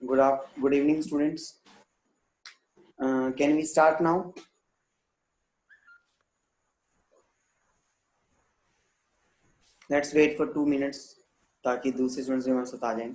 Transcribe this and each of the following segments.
Good evening, students. Can we start now? Let's wait for 2 minutes ताकि दूसरे students भी हमारे साथ आ जाएं.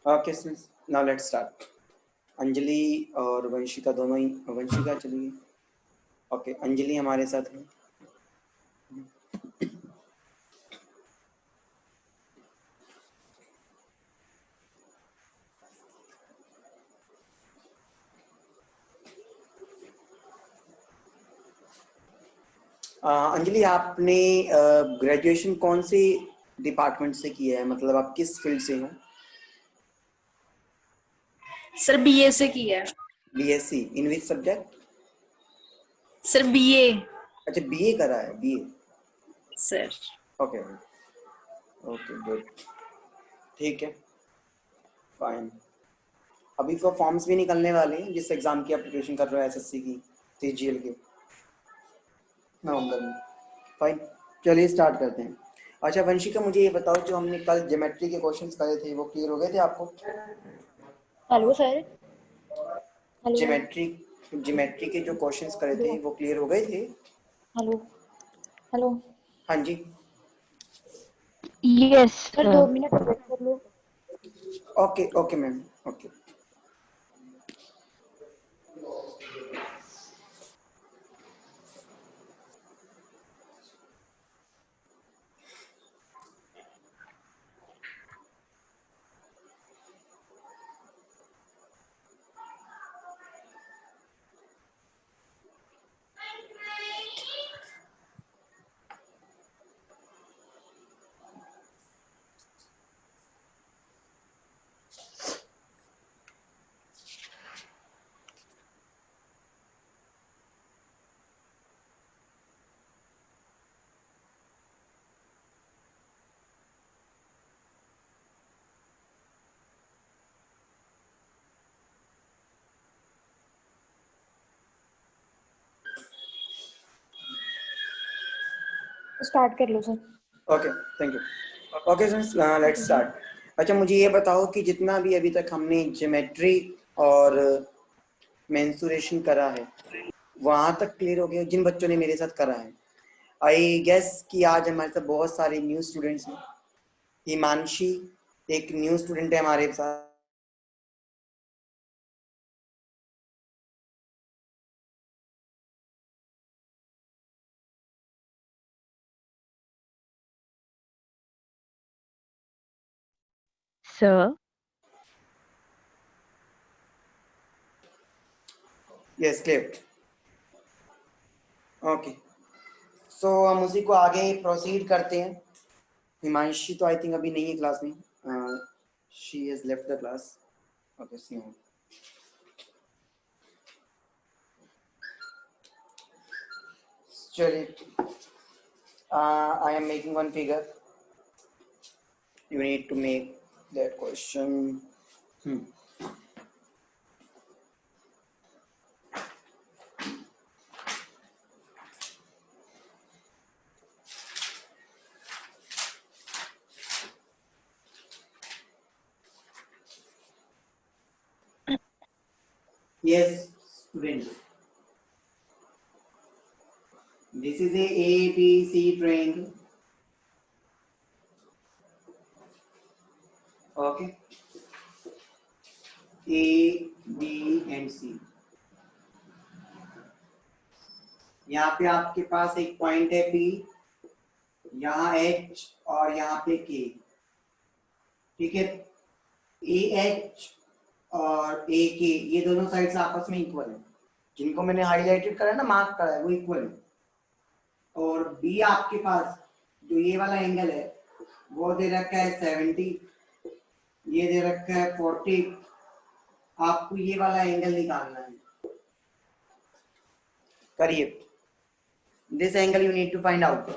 Okay, students. Now let's start. Anjali और वंशिका दोनों ही वंशिका चली गई. ओके, अंजलि हमारे साथ है. अंजलि, आपने ग्रेजुएशन कौन से डिपार्टमेंट से किया है? मतलब आप किस फील्ड से हो? सर बीए से किया है. BSc in which subject? Sir BA. अच्छा, बीए करा है. BA. Sir okay okay, good. ठीक है, फाइन. अभी तो फॉर्म्स भी निकलने वाले हैं जिस एग्जाम की एप्लीकेशन कर रहे हो, एसएससी की, सीजीएल के, नवंबर में. फाइन, चलिए स्टार्ट करते हैं. अच्छा वंशिका, मुझे ये बताओ, जो हमने कल ज्योमेट्री के क्वेश्चंस करे थे वो क्लियर हो गए थे आपको? Hello sir. हेलो ज्योमेट्री के जो क्वेश्चंस करे थे वो क्लियर हो गए थे? Hello hello. हाँ जी. यस सर, 2 मिनट वेट कर लो. Okay okay ma'am, okay. Start कर लो sir. Okay, thank you. Okay students, let's start. अच्छा मुझे ये बताओ कि जितना भी अभी तक हमने ज्योमेट्री और मेंसुरेशन करा है वहाँ तक क्लियर हो गया जिन बच्चों ने मेरे साथ करा है? आई गेस कि आज हमारे साथ बहुत सारे न्यू स्टूडेंट्स हैं. हिमांशी एक न्यू स्टूडेंट है हमारे साथ. Sir, yes, clear. ओके, सो हम उसी को आगे प्रोसीड करते हैं. हिमांशी तो आई थिंक अभी नहीं है क्लास में. She has left the class. Okay, see हूँ. चलिए, I am making one figure. You need to make that question. Yes, students. This is a ABC triangle. Okay. A, B and C. यहाँ पे आपके पास एक point है P, यहाँ H और यहाँ पे K. ठीक है. AH और ए के, ये दोनों साइड्स आपस में इक्वल है, जिनको मैंने हाईलाइटेड करा है ना, मार्क करा है, वो इक्वल है। और बी आपके पास जो ये वाला एंगल है वो दे रखा है 70, ये दे रखा है 40। आपको ये वाला एंगल निकालना है, करिए। This angle you need to find out.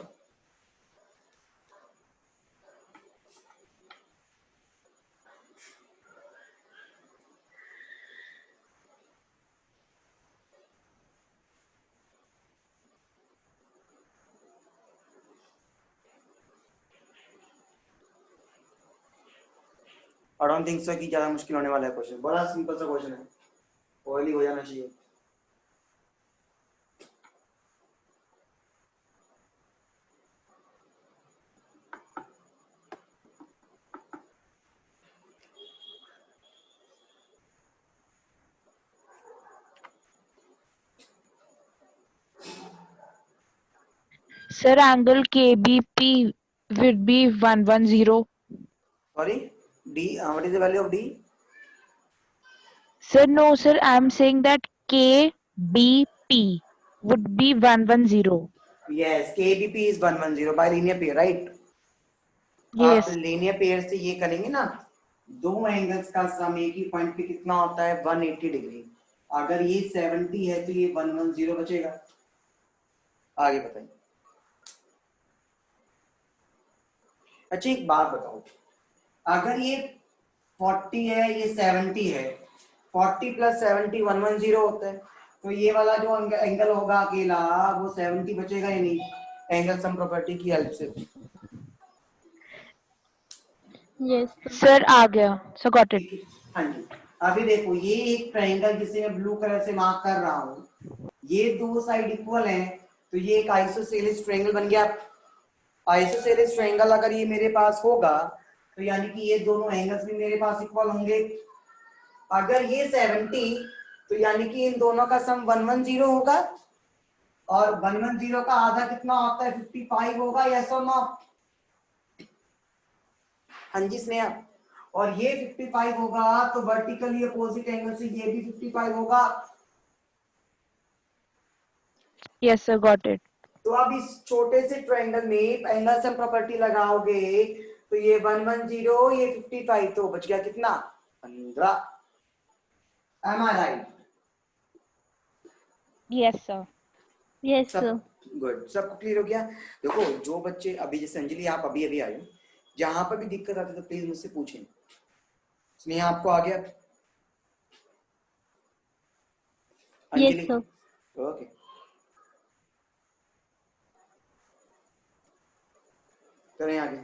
I don't think so कि ज्यादा मुश्किल होने वाला है क्वेश्चन, बड़ा सिंपल सा क्वेश्चन है, ऑयली हो जाना चाहिए। Sir, angle KBP would be 110. Sorry, D. What is the value of D? Sir, no, sir, I'm saying that KBP would be 110. Yes, KBP is 110 by linear pair, right? आप Yes. linear pair से ये करेंगे ना, दो angles का सम एक ही point पे कितना होता है 180 डिग्री। अगर ये 70 है तो ये 110 बचेगा। आगे बताइए। अच्छा एक बात बताओ, अगर ये 40 है, ये 70 है, 40 प्लस 70 110 होता है, तो ये वाला जो एंगल होगा अकेला वो 70 बचेगा या नहीं, एंगल सम प्रॉपर्टी की हेल्प से। Yes. Sir, आ गया. So got it. हाँ जी, अभी देखो ये एक ट्रायंगल जिसे मैं ब्लू कलर से मार्क कर रहा हूँ, ये दो साइड इक्वल हैं, तो ये एक आइसोसेलेस ट्रायंगल बन गया। आइसोसेलेस ट्रायंगल अगर ये मेरे पास होगा तो यानी कि ये दोनों एंगल्स भी मेरे पास इक्वल होंगे। अगर ये 70 तो यानी कि इन दोनों का सम 110 होगा, और 110 का आधा कितना होता है 55 होगा, यस और नो? हाँ जी स्नेहा, और ये 55 होगा तो वर्टिकली अपोजिट एंगल से ये भी 55 होगा। Yes, sir, got it. तो अब इस छोटे से ट्रायंगल में एंगल सम प्रॉपर्टी लगाओगे तो ये 110, ये 55, तो बच गया कितना 15। Am I right? Yes, sir. Yes, सब sir. गुड, सबको क्लियर हो गया। देखो जो बच्चे अभी, जैसे अंजलि आप अभी अभी आए हो, जहां पर भी दिक्कत आती है तो प्लीज मुझसे पूछें। स्नेहा आपको आ गया? Yes, अंजलि? sir. ओके, करें आगे।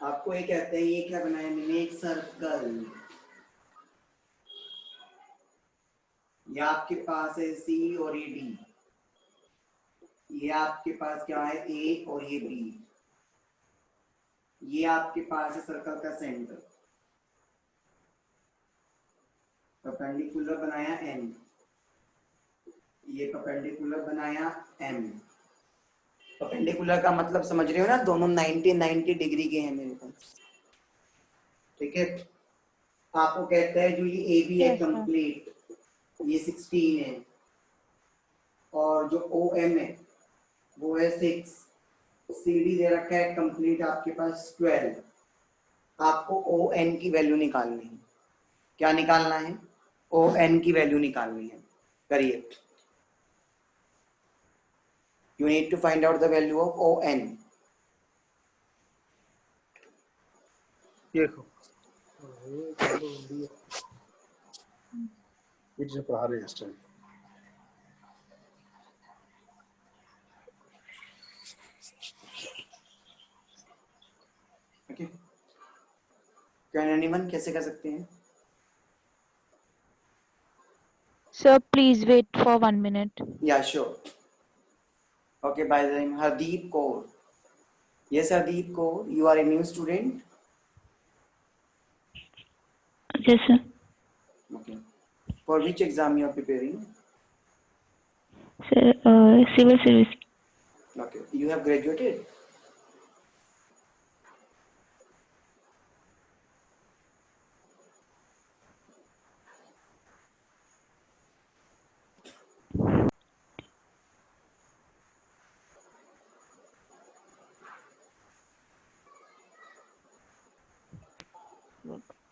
आपको ये कहते हैं, ये क्या बनाया मैंने, एक सर्कल। ये आपके पास है सी और ये डी, ये आपके पास क्या है ए और ये बी, ये आपके पास है सर्कल का सेंटर। परपेंडिकुलर बनाया एन, ये परपेंडिकुलर बनाया एम। परपेंडिकुलर का मतलब समझ रहे हो ना, दोनों 90 डिग्री के हैं मेरे पास, ठीक है। आपको कहता है जो ये ए बी है Yes, sir. कंप्लीट, ये 16 है, और जो ओ एम है वो है 6, सी डी दे रखा है कंप्लीट आपके पास 12। आपको ओ एन की वैल्यू निकालनी है। क्या निकालना है? ओ एन की वैल्यू निकालनी है। करिए, you need to find out the value of ON. देखो ये जो पढ़ा रहे हैं इस टाइम, Okay. Can anyone कैसे कर सकते हैं? Sir, please wait for 1 minute. Yeah, sure. Okay, by the name Hardeep Kaur. Yes, Hardeep Kaur, you are a new student. Yes, sir. Okay. For which exam you are preparing? Sir, civil service. Okay. You have graduated?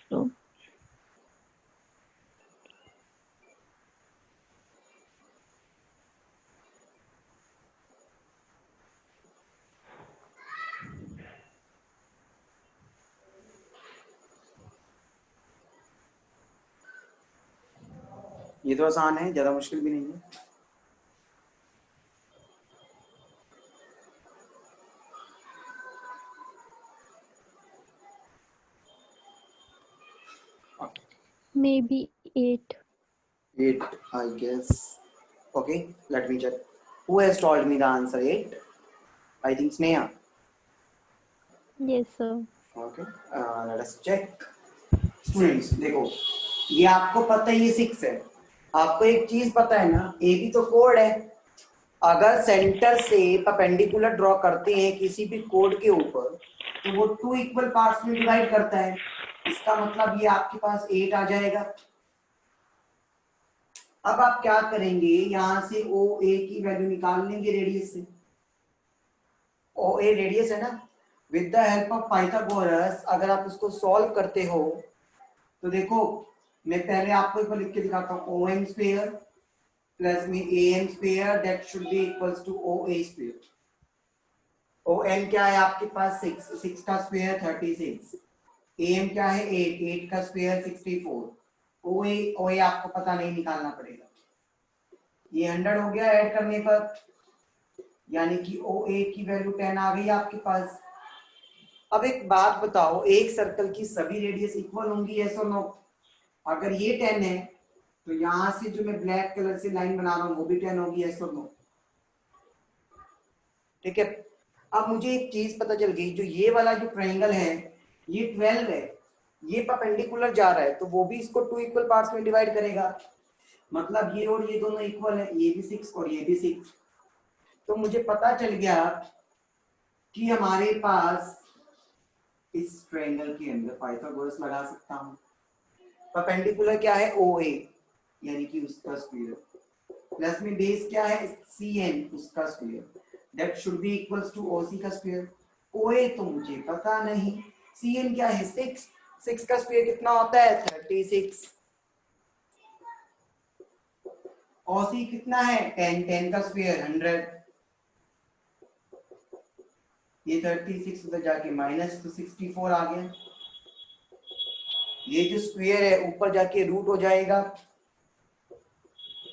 So, ये तो आसान है, ज्यादा मुश्किल भी नहीं है। maybe 8. 8, I guess. Okay, let me check. Who has told me the answer? 8? I think Sneha. Yes, sir. Okay, let us check. Students, देखो, ये आपको पता है ये 6 है। आपको एक चीज पता है ना, ए भी तो कोड है। अगर सेंटर से परपेंडिकुलर ड्रॉ करते हैं किसी भी कोड के ऊपर, तो वो 2 इक्वल पार्ट्स में डिवाइड करता है। इसका मतलब ये आपके पास 8 आ जाएगा। अब आप क्या करेंगे, यहां से ओ ए की वैल्यू निकाल लेंगे रेडियस से। ओ ए रेडियस है ना, with the help of Pythagoras अगर आप उसको सॉल्व करते हो तो देखो, मैं पहले आपको एक बार लिख के दिखाता हूँ। ओ एन स्क्वायर प्लस में A N square that should be equals to O A square. O N क्या है आपके पास 6, 6 का स्क्वायर 36, ए एम क्या है 8, 8 का स्क्वायर 64। ओ ए आपको पता नहीं, निकालना पड़ेगा। ये 100 हो गया ऐड करने पर, यानी कि ओ ए की वैल्यू 10 आ गई आपके पास। अब एक बात बताओ, एक सर्कल की सभी रेडियस इक्वल होंगी, यस और नो? अगर ये 10 है तो यहां से जो मैं ब्लैक कलर से लाइन बना रहा हूं वो भी 10 होगी, यस और नो? ठीक है। अब मुझे एक चीज पता चल गई, जो ये वाला जो ट्रायंगल है ये 12 है, ये परपेंडिकुलर जा रहा है तो वो भी इसको 2 इक्वल पार्ट्स में डिवाइड करेगा। मतलब ये और ये दोनों इक्वल है, ये भी 6 और ये भी 6। तो मुझे पता चल गया कि हमारे पास इस ट्रायंगल के अंदर पाइथागोरस लगा सकता हूं। परपेंडिकुलर क्या है ओ ए, यानी कि उसका स्क्वायर, प्लस में बेस क्या है सी एन, उसका square, that should be equals to O C का स्क्वायर। ओ ए तो मुझे पता नहीं, सी एन क्या है 6, 6 का स्क्वायर कितना होता है 36, ओ सी कितना है 10, 10 का स्क्वायर 100। ये 36 उधर जाके माइनस तो 64 आ गया। ये जो स्क्वायर है ऊपर जाके रूट हो जाएगा,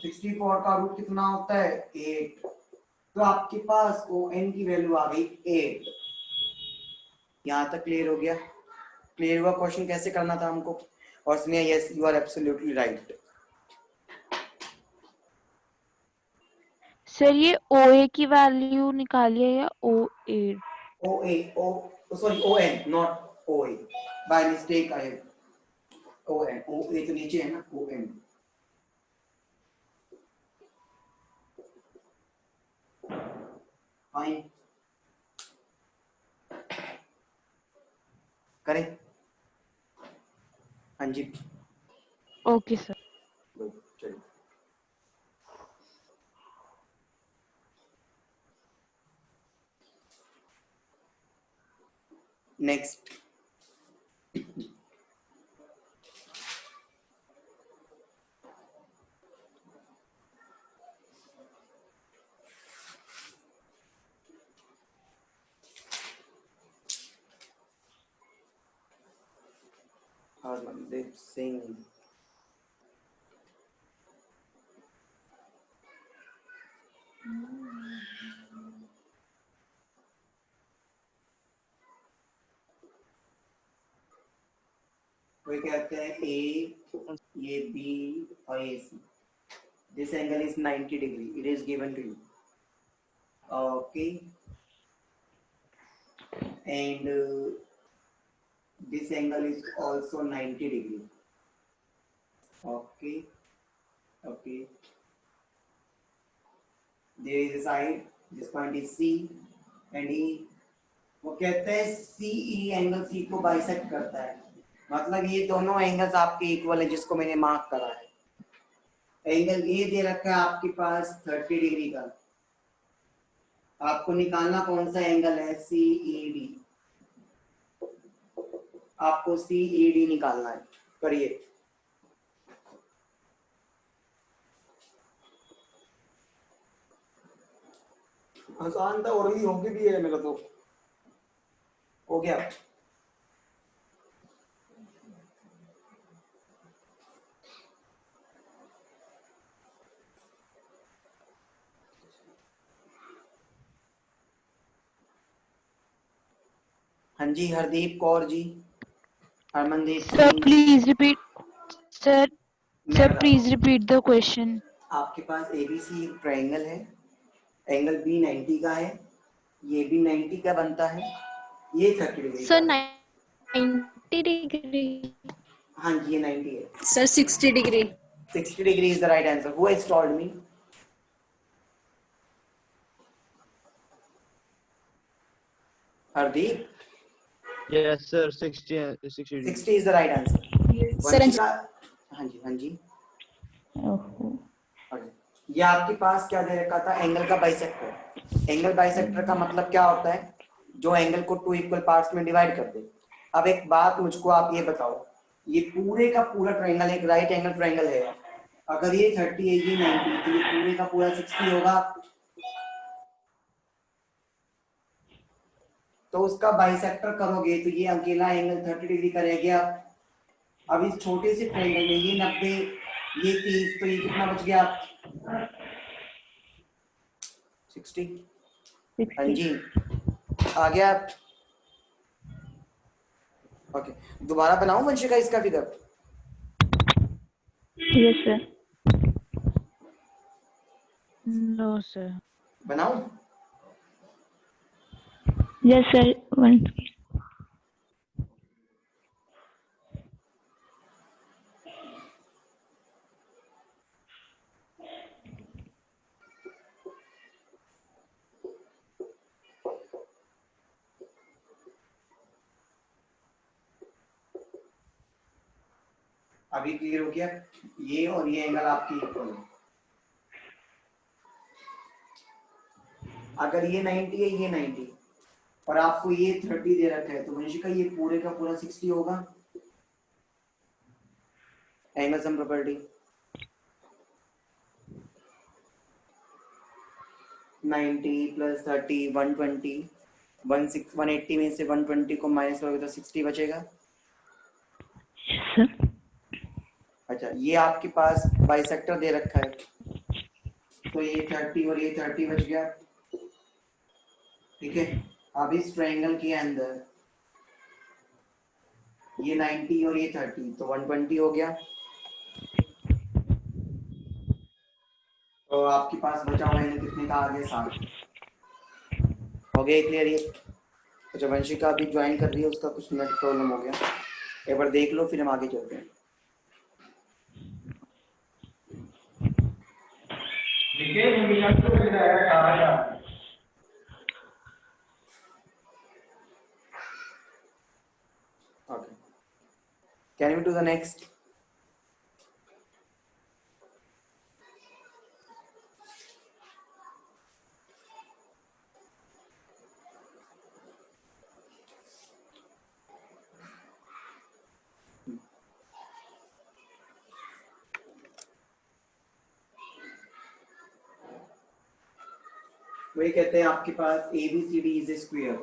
64 का रूट कितना होता है 8। तो आपके पास ओ एन की वैल्यू आ गई 8। यहां तक क्लियर हो गया? क्लियर हुआ क्वेश्चन कैसे करना था हमको? और Sneha yes you are absolutely right. Sir ये OA की वैल्यू निकालिए या OA? O A O sorry O N not O A, by mistake I O N, O A तो नीचे है ना, ओ एन। फाइन, करें? हाँ जी, ओके सर। चलिए। नेक्स्ट, हरमनदीप सिंह। कोई कहते हैं ए, ये बी और ये C. This angle is 90 degree, it is given to you, okay, and this angle is also 90 degree. Okay okay, there is a side, this point is C and E. वो कहते हैं CE angle C को bisect करता है, मतलब ये दोनों angles आपके इक्वल है जिसको मैंने मार्क करा है। एंगल ये दे रखा है आपके पास 30 डिग्री का, आपको निकालना कौन सा एंगल है, CED। आपको CED निकालना है, करिए। आसान था और भी होगी भी है मेरा तो, हो गया। हाँ जी, Hardeep Kaur ji, Harmandeep Sir, Singh. please repeat. Sir, मैं sir, बताता please हूँ, repeat the question. आपके पास ABC ट्रायंगल है, एंगल B 90 का है, ये भी 90 का बनता है, ये 30 डिग्री का Sir, है। 90 degree. हाँ जी, ये 90 है। Sir 60 degree. 60 degree is the right answer. Who has told me? Hardeep, Yes, sir. 60 degrees. 60 is the right answer. Sir Vanshika, हाँ जी हाँ जी, Oh. हाँ जी। ये आपके पास क्या दे रखा था, एंगल का बाइसेक्टर। एंगल बाइसेक्टर का मतलब क्या होता है, जो एंगल को 2 इक्वल पार्ट्स में डिवाइड कर दे। अब एक बात मुझको आप ये बताओ, ये पूरे का पूरा ट्रायंगल एक राइट एंगल ट्रायंगल है, अगर ये 30 है ये 90, तो ये पूरे का पूरा 60 होगा, तो उसका बाइसेक्टर करोगे तो ये अकेला एंगल 30 डिग्री का रह गया। अब इस छोटे से ट्रायंगल में ये 90, ये 30, तो ये कितना बच गया, 60। हाँ 60. जी, आ गया। ओके, दोबारा बनाऊं वंशिका इसका figure? Yes, sir. No, sir. बनाऊं? Yes, sir. One. अभी क्लियर हो गया, ये और ये एंगल आपकी इक्वल है। अगर ये 90 है ये 90 और आपको ये 30 दे रखा है, तो वंशिका ये पूरे का पूरा 60 होगा। एंगल सम प्रॉपर्टी 90 प्लस 30 120, 180 में से 120 को माइनस करोगे तो 60 बचेगा। Yes, sir. अच्छा, ये आपके पास बाइसेक्टर दे रखा है, तो ये 30 और ये 30 बच गया, ठीक है। अब इस ट्रायंगल के अंदर ये 90 और ये 30, तो 120 हो गया, तो आपके पास बचा हुआ एंगल कितने का आ गया, 60। हो गया क्लियर ये? अच्छा, वंशिका अभी ज्वाइन कर रही है, उसका कुछ नेट प्रॉब्लम हो गया, एक बार देख लो फिर हम आगे चलते हैं। Okay. Can we do the next? वही कहते हैं आपके पास ABCD is a square.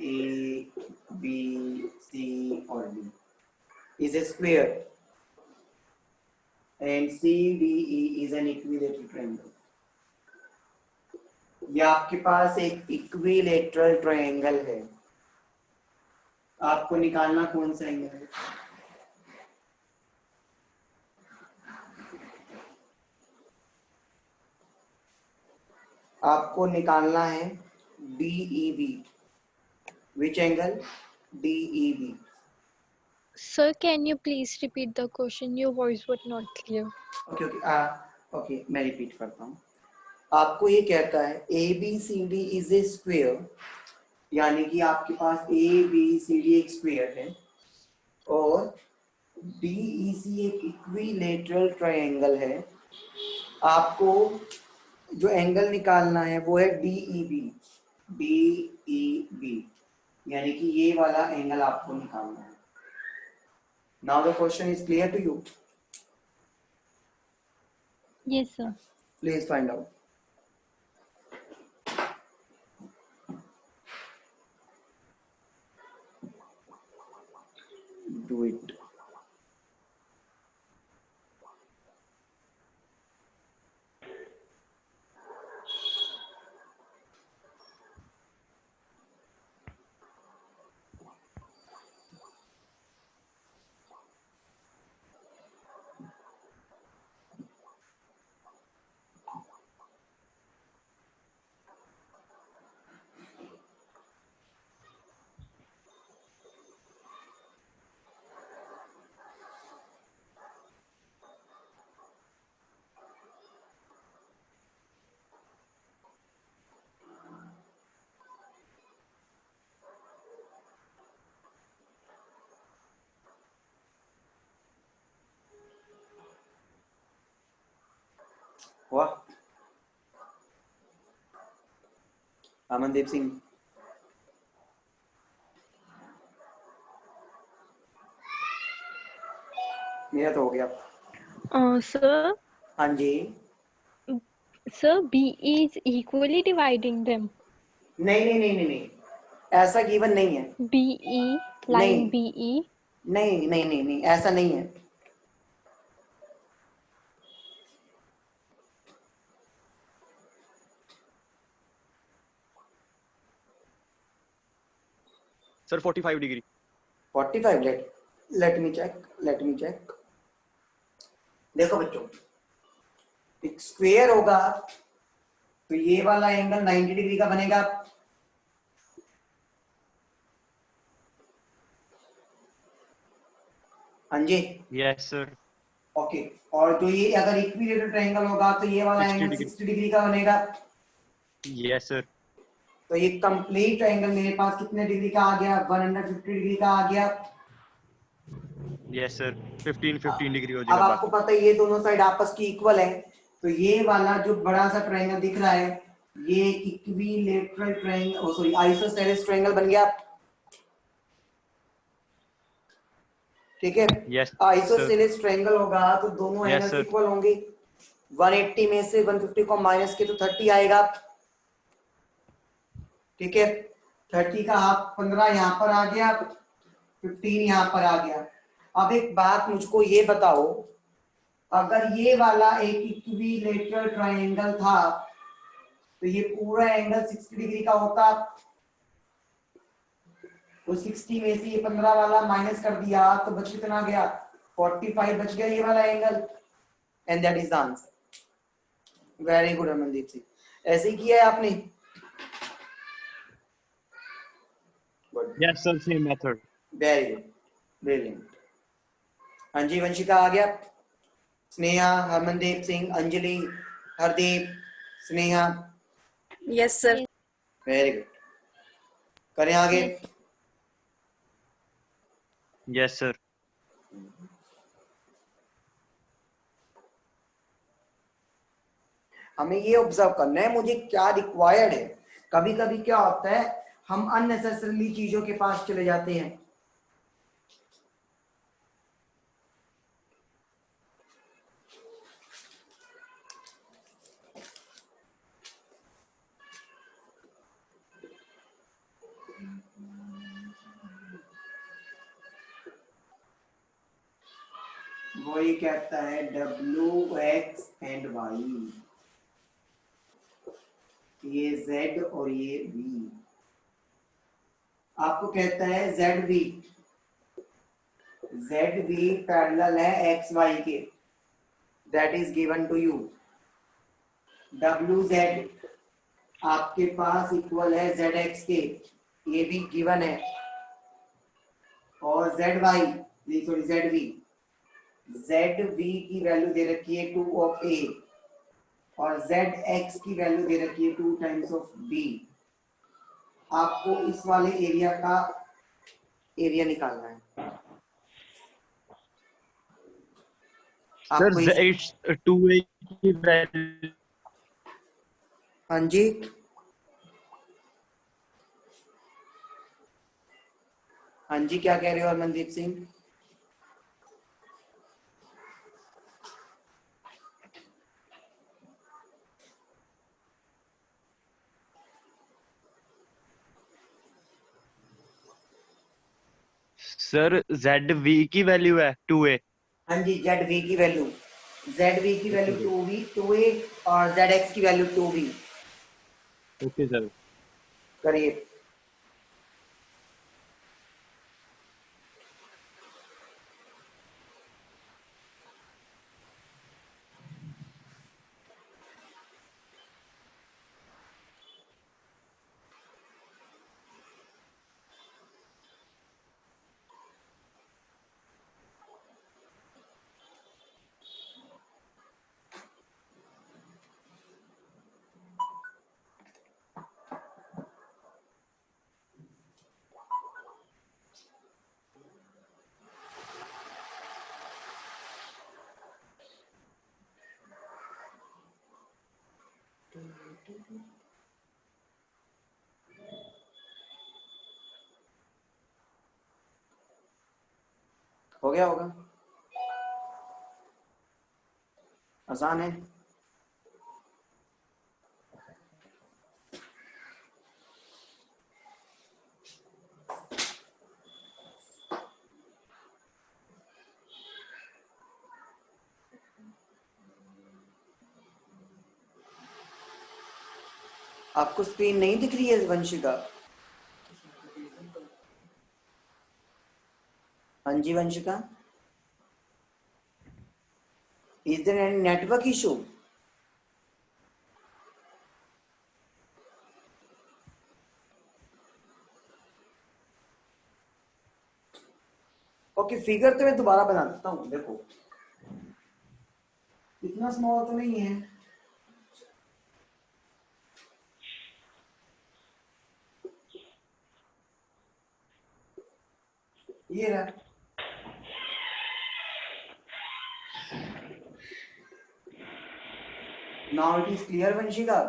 A, B, C और D is a square and CDE is an equilateral triangle. ये आपके पास एक इक्विलेटरल ट्रायंगल है, आपको निकालना कौन सा एंगल है, आपको निकालना है DEB। Which angle? DEB. Sir, can you please repeat the question? Your voice was not clear. Okay okay okay, मैं रिपीट करता हूँ. आपको ये कहता है ABCD इज ए स्क्वेयर, यानी कि आपके पास ABCD एक स्क्वेयर है और DEC एक इक्विलेटरल ट्रायंगल है. आपको जो एंगल निकालना है वो है DEB. DEB यानी कि ये वाला एंगल आपको निकालना है. Now the question is clear to you. Yes, sir. Please find out. Do it. वाह, अमनदीप सिंह. मेरा तो हो गया. Sir, हाँ जी. BE is equally dividing them. नहीं नहीं नहीं नहीं नहीं, ऐसा गिवन नहीं है. BE, line नहीं. BE. नहीं नहीं नहीं नहीं, ऐसा नहीं है. Sir, 45 degree. 45. let me check. देखो बच्चों, एक स्क्वायर होगा तो ये वाला एंगल 90 डिग्री का बनेगा. हाँ जी. Yes, sir. ओके. और जो ये अगर इक्विलेटरल ट्रायंगल होगा तो ये वाला 60 एंगल डिग्री. 60 डिग्री का बनेगा. Yes, sir. तो ये कंप्लीट एंगल मेरे पास कितने डिग्री का आ गया? 150 डिग्री का आ गया. Yes, sir. 15 degree हो अब जाएगा आपको बाकी. पता है ये दोनों साइड आपस की इक्वल है, तो ये वाला जो बड़ा सा ट्रायंगल दिख रहा है ये equilateral triangle, sorry isosceles triangle बन गया. ठीक है. Yes, sir. आइसोसेलेस ट्रायंगल होगा तो दोनों Yes, एंगल्स sir. इक्वल होंगे. 180 में से 150 को माइनस के तो 30 आएगा. ठीक है. 30 का हाफ 15 यहाँ पर आ गया, 15 यहाँ पर आ गया. अब एक बात मुझको ये बताओ, अगर ये वाला एक इक्विलेटरल ट्रायंगल था तो ये पूरा एंगल 60 डिग्री का होता, तो 60 में से ये 15 वाला माइनस कर दिया तो बच कितना गया? 45 बच गया ये वाला angle. And that is the answer. Very good Amandeep Singh, ऐसे ही किया है आपने. Yes, sir. Same method. Very good, brilliant. हाँ जी, वंशिका आ गया. Sneha, Harmandeep Singh, Anjali, Hardeep, Sneha. Yes, sir. Very good. करें आगे. Yes, sir. हमें ये ऑब्जर्व करना है मुझे क्या रिक्वायर्ड है. कभी कभी क्या होता है हम अननेसेसरीली चीजों के पास चले जाते हैं. वो ये कहता है WX एंड Y, ये Z और ये V. आपको कहता है ZV पैरेलल है XY के, that is given to you. WZ आपके पास इक्वल है ZX के, ये भी गिवन है, और Z Y sorry Z V की वैल्यू दे रखी है 2 ऑफ ए, और जेड एक्स की वैल्यू दे रखी है 2 टाइम्स ऑफ बी। आपको इस वाले एरिया का एरिया निकालना है। सर आपको इस इट्स 2a की वैल्यू। हाँ जी, हाँ जी, क्या कह रहे हो Harmandeep Singh? Sir Z V की वैल्यू है 2a। हाँ जी, जेड वी की वैल्यू 2a और जेड एक्स की वैल्यू 2b। Okay sir. करिए। हो गया होगा, आसान है। आपको स्क्रीन नहीं दिख रही है वंशिका? हाँ जी Vanshika, is there any network issue? Okay, figure तो मैं दोबारा बना देता हूँ। देखो इतना स्मॉल तो नहीं है, ये रहा। Now it is clear Vanshika?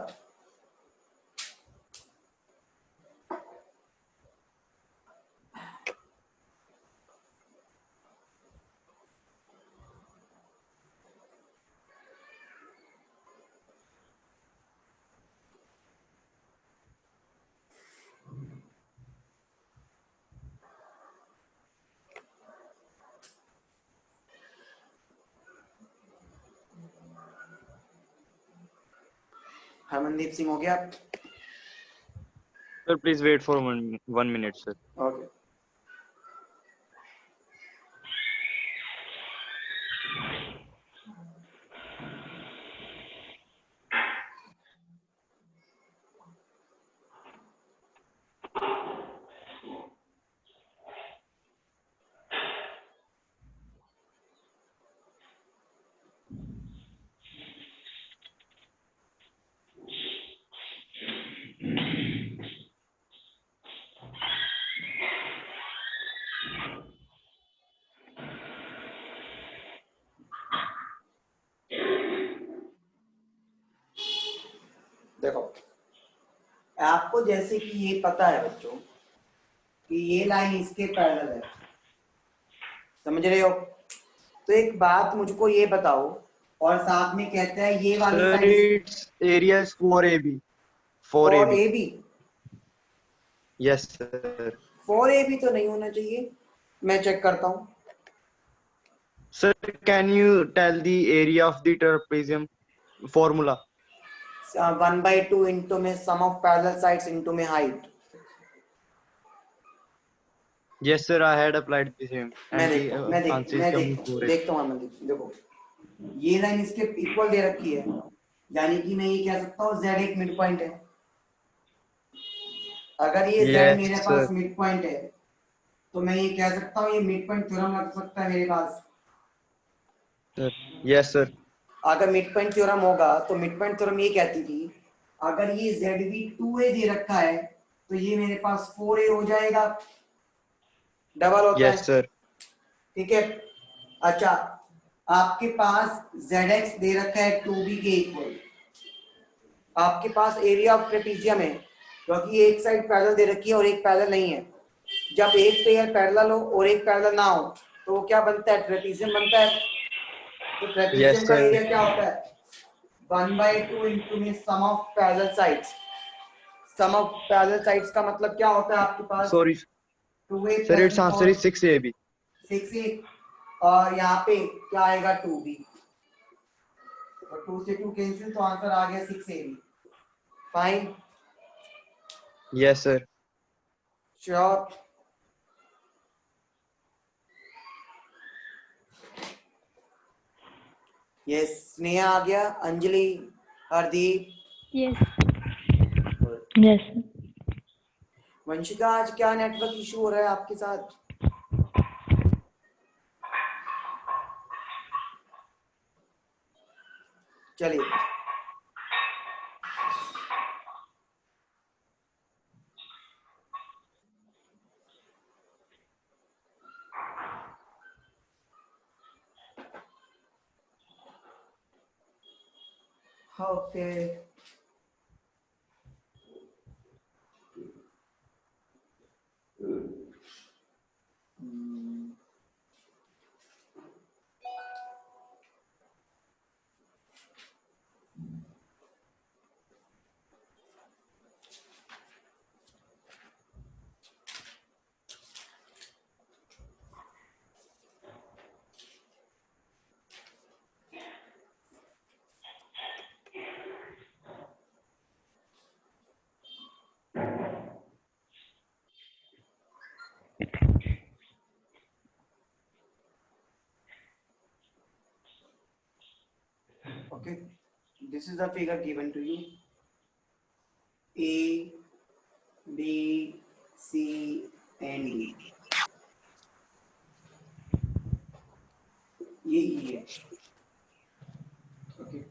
Harmandeep Singh हो गया? Sir please wait for 1 minute sir. Okay, देखो आपको जैसे कि ये पता है बच्चों कि ये लाइन इसके पैरेलल है, समझ रहे हो? तो एक बात मुझको ये बताओ, और साथ में कहता है ये वाली sir side it's area is 4ab। For 4ab। A B. Yes sir. For A B तो नहीं होना चाहिए, मैं चेक करता हूँ। Sir can you tell the area of the trapezium formula? 1/2 into में sum of parallel sides into में height. Yes sir I had applied the same मैं एंड देखता हूँ, the answer is coming 4ab। देखता हूँ हरमनदीप। देखो ये लाइन इसके इक्वल दे रखी है, यानी कि मैं ये कह सकता हूँ z एक मिड पॉइंट है। अगर ये z Yes, मेरे sir. पास मिड पॉइंट है तो मैं ये कह सकता हूँ ये मिड पॉइंट थ्योरम लग सकता है मेरे पास। Sir. Yes, sir. अगर मिड पॉइंट थ्योरम होगा तो मिड पॉइंट थ्योरम ये कहती थी अगर ये ZV 2a दे रखा है तो ये मेरे पास 4a हो जाएगा, डबल होता Yes, है, sir. ठीक है। अच्छा, आपके पास ZX दे रखा है 2b के इक्वल, आपके पास एरिया ऑफ ट्रेपीजियम है क्योंकि एक साइड पैरेलल दे रखी है और एक पैरेलल नहीं है। जब एक पेयर पैरेलल हो और एक पैरेलल ना हो तो वो क्या बनता है, ट्रेपीजियम बनता है। तो ट्रेपीजियम Yes, का sir. एरिया क्या होता है, 1/2 इंटू में sum of parallel sides. Sum of parallel sides का मतलब क्या होता है आपके पास, Sorry, 2a sir. Plus Its answer is 6AB. 6a और यहाँ पे क्या आएगा 2b, और 2 से 2 कैंसिल तो आंसर आ गया 6ab। Fine, Yes, sir. Sure. Yes, Sneha आ गया, Anjali, Hardeep, Yes. Yes, sir. Vanshika. आज क्या नेटवर्क इशू हो रहा है आपके साथ? चलिए, okay. Okay, this is the figure given to you. A, B, C and D. ये E है। Okay.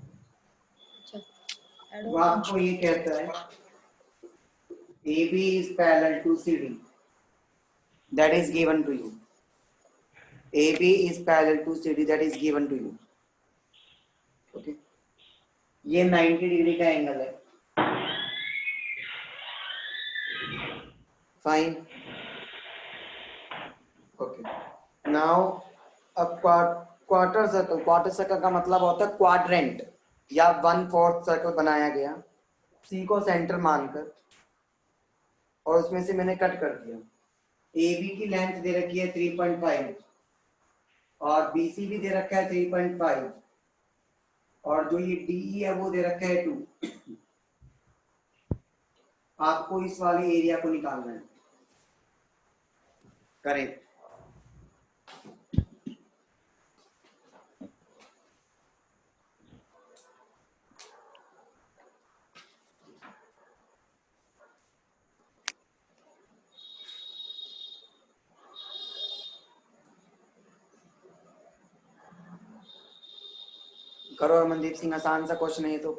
वो आपको ये कहता है AB is parallel to CD. That is given to you. AB is parallel to CD. That is given to you. Okay. ये 90 degree का angle है। Fine, okay. नाउ अब क्वार्टर सर्कल का मतलब होता है क्वाड्रेंट या 1/4 सर्कल बनाया गया, सी को सेंटर मानकर, और उसमें से मैंने कट कर दिया। ए बी की लेंथ दे रखी है 3.5 और बी सी भी दे रखा है 3.5 और जो ये डी है वो दे रखा है 2। आपको इस वाले एरिया को निकालना है। करेक्ट। करो अमनदीप सिंह, आसान सा क्वेश्चन है ये तो।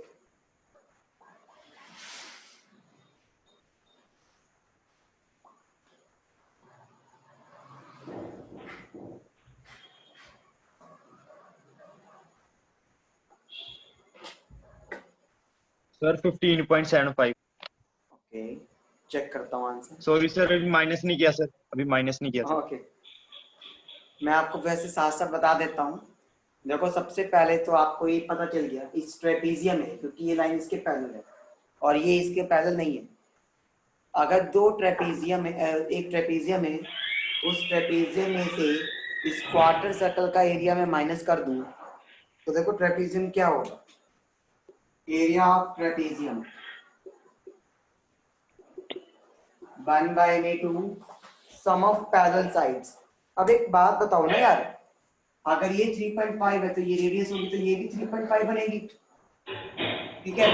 Sir, 15.75. ओके, चेक करता हूँ आंसर। Sorry, sir. अभी माइनस नहीं किया सर, अभी माइनस नहीं किया सर। ओके, मैं आपको वैसे साथ साथ बता देता हूँ। देखो, सबसे पहले तो आपको ये पता चल गया इस ट्रेपीजियम है क्योंकि ये लाइन इसके पैरेलल है और ये इसके पैरेलल नहीं है। अगर दो ट्रेपीजियम है, एक ट्रेपीजियम है, उस ट्रेपीजियम में से इस क्वार्टर सर्कल का एरिया में माइनस कर दूं तो देखो ट्रेपीजियम क्या होगा, area of trapezium 1/2 sum of parallel sides. अब एक बात बताओ ना यार, अगर ये 3.5 है तो ये रेडियस होगी तो ये भी 3.5 बनेगी, ठीक है।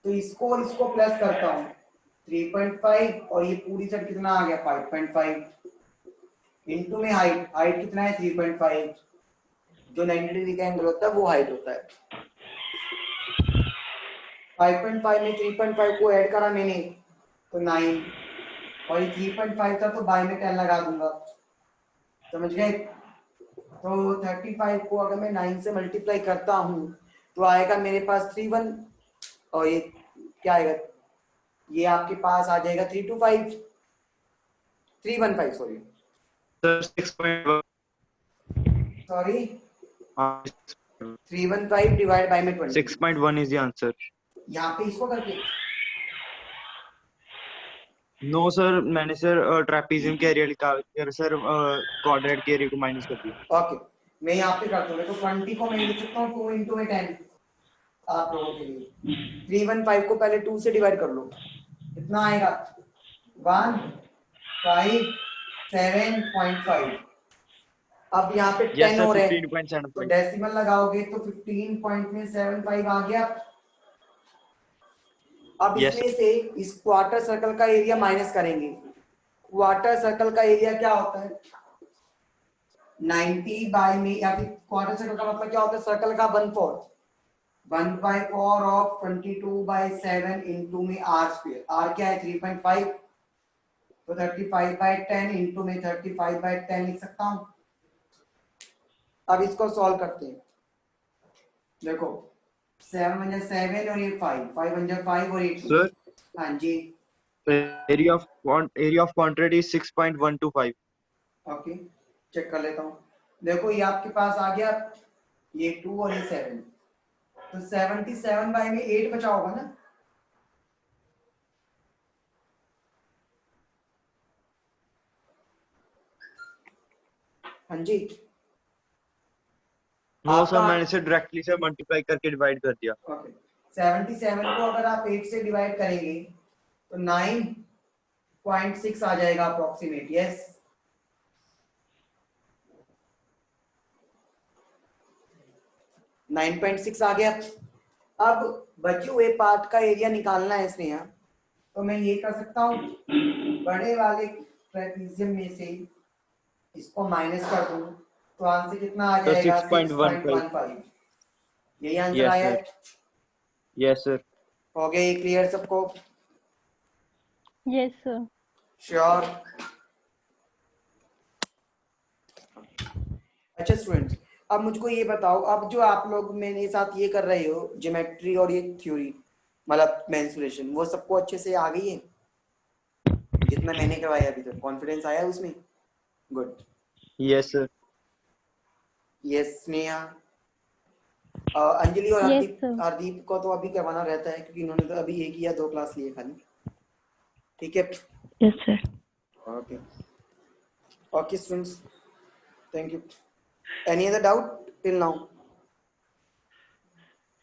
तो इसको और इसको प्लस करता हूं 3.5 और ये पूरी साइड कितना आ गया 5.5 इनटू में हाइट कितना है 3.5 जो 90 डिग्री का एंगल होता है वो हाइट होता है 5.5 में 3.5 को ऐड करा मैंने तो 9 और ये 3.5 था तो बाय में 10 लगा दूंगा समझ गए तो 35 को अगर मैं 9 से मल्टीप्लाई करता हूँ तो आएगा मेरे पास 31 और ये क्या आएगा ये आपके पास आ जाएगा 315 sorry Sir, 6.1. Sorry Uh, 315 divide by में 20 6.1 is the answer. यहाँ पे इसको करके No sir, मैंने सर ट्रेपेजियम के एरिया निकाल कर सर क्वाड्रेट के एरिया को माइनस कर दिया. ओके मैं यहाँ पे करता हूँ देखो 20 को मैं लिख सकता हूँ 2 इंटू में 10 आप लोगों के लिए 315 को पहले 2 से डिवाइड कर लो कितना आएगा 157.5 अब यहाँ पे 10 Yes sir, हो रहे हैं 15.75. तो डेसिमल लगाओगे तो 15.75 आ गया अब Yes. इसमें से इस क्वार्टर सर्कल का एरिया माइनस करेंगे क्वार्टर सर्कल का एरिया क्या होता है 90 बाय में या फिर क्वार्टर सर्कल का मतलब क्या होता है सर्कल का 1/4 ऑफ 22/7 इनटू में r स्क्वायर r क्या है 3.5 तो 35/10 इनटू में 35/10 लिख सकता हूं अब इसको सॉल्व करते हैं देखो 7 1 7 और ये 5 1 5 और ये 2 Sir, हाँ जी area of quadrant is 6.125. Okay check कर लेता हूँ देखो ये आपके पास आ गया ये 2 और ये 7 तो 77 बाय में 8 बचा होगा ना हाँ जी No sir, आपका- मैंने सर डायरेक्टली सर मल्टीप्लाई करके डिवाइड कर दिया. ओके 77 को अगर आप 8 से डिवाइड करेंगे तो 9.6 आ जाएगा अप्रोक्सीमेट यस नाइन 9.6 आ गया अब बचे हुए पार्ट का एरिया निकालना है इसमें यहाँ तो मैं ये कर सकता हूँ बड़े वाले ट्रेपेजियम में से इसको माइनस कर दूं तो आंसर कितना आ तो जाएगा 6.15 यही आंसर Yes, आया sir. है Yes sir. हो गया ये क्लियर सबको Yes, sir. श्योर अच्छा स्टूडेंट्स अब मुझको ये बताओ अब जो आप लोग मेरे साथ ये कर रहे हो ज्योमेट्री और ये थ्योरी मतलब मेंसुरेशन वो सबको अच्छे से आ गई है जितना मैंने करवाया अभी तक कॉन्फिडेंस आया है उसमें good Yes sir. Yes Sneha Anjali और Yes, हरदीप sir. हरदीप को तो अभी करवाना रहता है क्योंकि इन्होंने तो अभी एक या 2 क्लास लिए खाली ठीक है Yes, sir. Okay okay students thank you any other doubt till now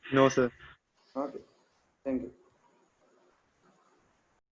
No sir. Okay thank you